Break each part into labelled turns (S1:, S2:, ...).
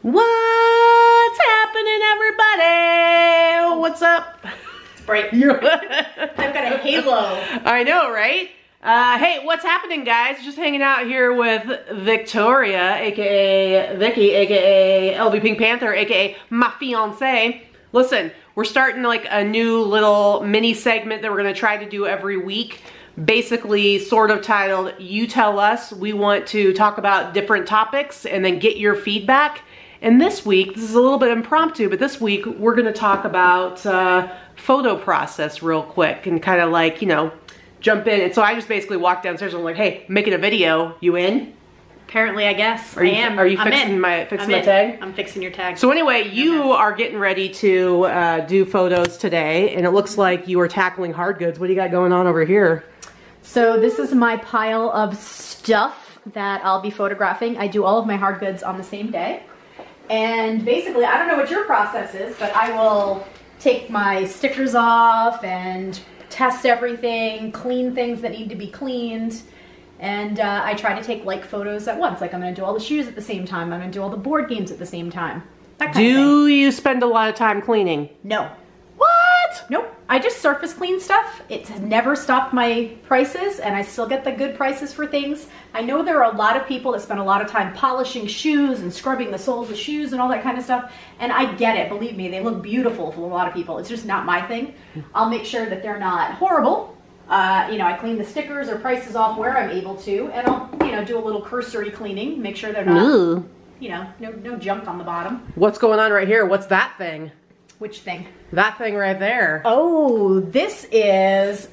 S1: What's happening, everybody? What's up?
S2: It's bright. I've got a halo.
S1: I know, right? Hey, what's happening, guys? Just hanging out here with Victoria, aka Vicky, aka LV Pink Panther, aka my fiance. Listen, we're starting like a new little mini segment that we're gonna try to do every week. Basically sort of titled, You Tell Us. We want to talk about different topics and then get your feedback. And this week, this is a little bit impromptu, but this week we're gonna talk about photo process real quick and kind of like, you know, jump in. And so I just basically walked downstairs and I'm like, hey, making a video, you in?
S2: Apparently, I guess.
S1: Are you fixing my tag?
S2: I'm fixing your tag.
S1: So anyway, you are getting ready to do photos today, and it looks like you are tackling hard goods. What do you got going on over here?
S2: So this is my pile of stuff that I'll be photographing. I do all of my hard goods on the same day. And basically, I don't know what your process is, but I will take my stickers off and test everything, clean things that need to be cleaned. And I try to take like photos at once. Like I'm gonna do all the shoes at the same time. I'm gonna do all the board games at the same time. That kind of thing.
S1: Do you spend a lot of time cleaning?
S2: No.
S1: What?
S2: Nope. I just surface clean stuff. It's never stopped my prices, and I still get the good prices for things. I know there are a lot of people that spend a lot of time polishing shoes and scrubbing the soles of shoes and all that kind of stuff. And I get it. Believe me, they look beautiful for a lot of people. It's just not my thing. I'll make sure that they're not horrible. You know, I clean the stickers or prices off where I'm able to, and I'll, you know, do a little cursory cleaning, make sure they're not, you know, no junk on the bottom.
S1: What's going on right here? What's that thing?
S2: Which thing?
S1: That thing right there.
S2: Oh, this is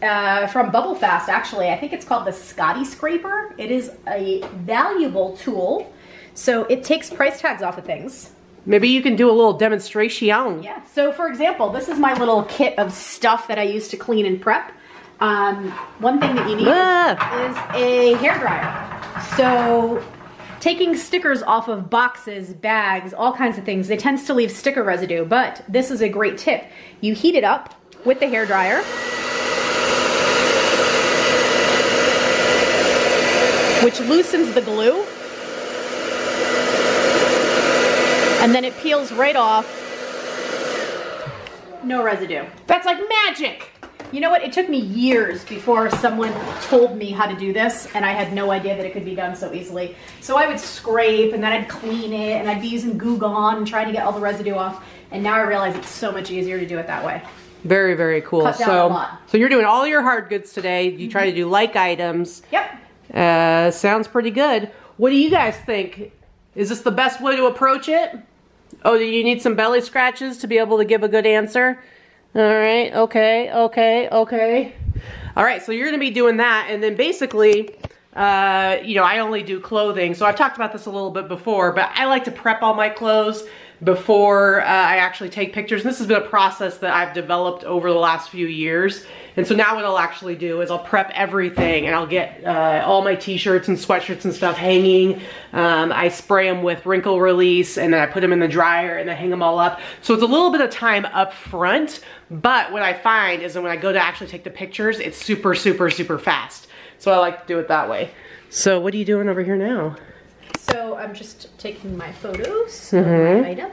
S2: from Bubble Fast, actually. I think it's called the Scotty Scraper. It is a valuable tool. So it takes price tags off of things.
S1: Maybe you can do a little demonstration.
S2: Yeah. So for example, this is my little kit of stuff that I use to clean and prep. One thing that you need is a hairdryer. So taking stickers off of boxes, bags, all kinds of things, it tends to leave sticker residue, but this is a great tip. You heat it up with the hairdryer. Which loosens the glue. And then it peels right off. No residue.
S1: That's like magic.
S2: You know what? It took me years before someone told me how to do this, and I had no idea that it could be done so easily. So I would scrape, and then I'd clean it, and I'd be using Goo Gone and trying to get all the residue off. And now I realize it's so much easier to do it that way.
S1: Very, very cool.
S2: Cut down a lot.
S1: So you're doing all your hard goods today. You try to do like items.
S2: Yep.
S1: Sounds pretty good. What do you guys think? Is this the best way to approach it? Oh, do you need some belly scratches to be able to give a good answer? All right, okay. All right, so you're gonna be doing that, and then basically, you know, I only do clothing, so I've talked about this a little bit before, but I like to prep all my clothes before I actually take pictures. And this has been a process that I've developed over the last few years. And so now what I'll actually do is I'll prep everything, and I'll get all my t-shirts and sweatshirts and stuff hanging. I spray them with wrinkle release, and then I put them in the dryer and then hang them all up. So it's a little bit of time up front, but what I find is that when I go to actually take the pictures, it's super, super, super fast. So I like to do it that way. So what are you doing over here now?
S2: So I'm just taking my photos of my item.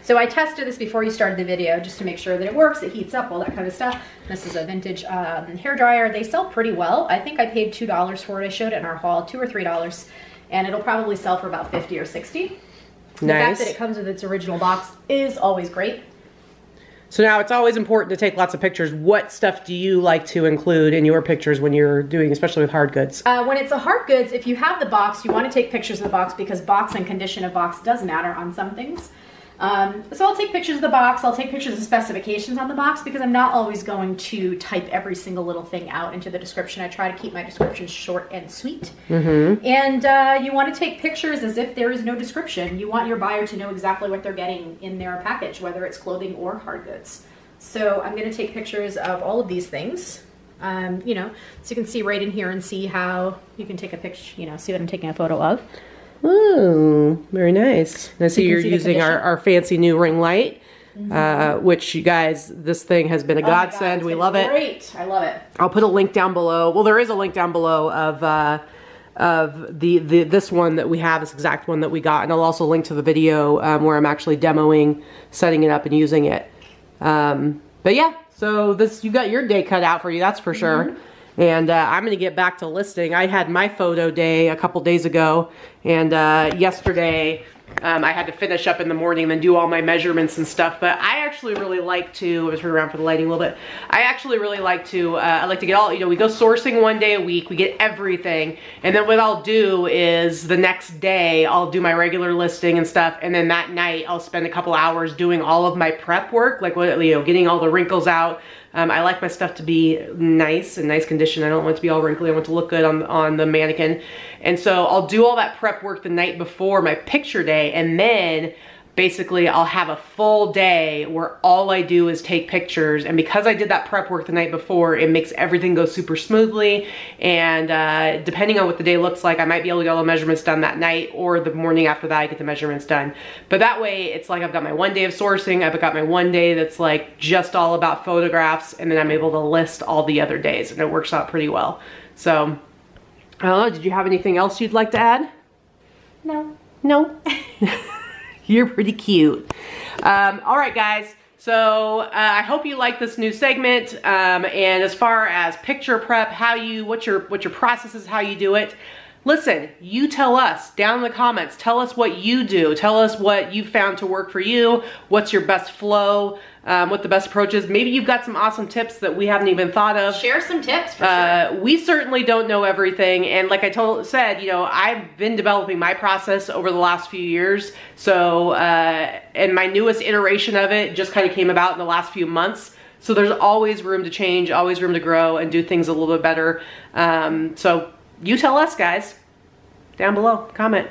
S2: So I tested this before you started the video just to make sure that it works, it heats up, all that kind of stuff. This is a vintage hairdryer. They sell pretty well. I think I paid $2 for it. I showed it in our haul, $2 or $3. And it'll probably sell for about 50 or 60. Nice. The fact that it comes with its original box is always great.
S1: So now it's always important to take lots of pictures. What stuff do you like to include in your pictures when you're doing, especially with hard goods?
S2: When it's a hard goods, if you have the box, you want to take pictures of the box because box and condition of box does matter on some things. So I'll take pictures of the box, I'll take pictures of specifications on the box because I'm not always going to type every single little thing out into the description. I try to keep my descriptions short and sweet. And you want to take pictures as if there is no description. You want your buyer to know exactly what they're getting in their package, whether it's clothing or hard goods. So I'm going to take pictures of all of these things. You know, so you can see right in here and see how you can take a picture, you know, see what I'm taking a photo of.
S1: Ooh, very nice. I see you're using our fancy new ring light, which you guys, this thing has been a godsend. We love it.
S2: Great. I love it.
S1: I'll put a link down below. Well, there is a link down below of of this one that we have, this exact one that we got. And I'll also link to the video where I'm actually demoing, setting it up and using it. But yeah, so this, you got your day cut out for you, that's for sure. And I'm gonna get back to listing. I had my photo day a couple days ago, and yesterday I had to finish up in the morning and then do all my measurements and stuff. But I actually really like to, I'm just turn around for the lighting a little bit. I actually really like to, I like to get all, you know, we go sourcing one day a week, we get everything. And then what I'll do is the next day, I'll do my regular listing and stuff. And then that night, I'll spend a couple hours doing all of my prep work, like, what, you know, getting all the wrinkles out. I like my stuff to be nice, in nice condition. I don't want it to be all wrinkly. I want it to look good on the mannequin. And so I'll do all that prep work the night before my picture day, and then basically I'll have a full day where all I do is take pictures. And because I did that prep work the night before, it makes everything go super smoothly. And depending on what the day looks like, I might be able to get all the measurements done that night, or the morning after that I get the measurements done. But that way it's like I've got my one day of sourcing, I've got my one day that's like just all about photographs, and then I'm able to list all the other days, and it works out pretty well. So I don't know, did you have anything else you'd like to add?
S2: No.
S1: No? You're pretty cute. All right, guys. So I hope you like this new segment. And as far as picture prep, what your process is, how you do it. Listen, you tell us down in the comments. Tell us what you do. Tell us what you found to work for you. What's your best flow? What the best approach is. Maybe you've got some awesome tips that we haven't even thought of.
S2: Share some tips for sure.
S1: We certainly don't know everything, and like I said, you know, I've been developing my process over the last few years. So, and my newest iteration of it just kind of came about in the last few months. So there's always room to change, always room to grow and do things a little bit better. So you tell us, guys, down below, comment.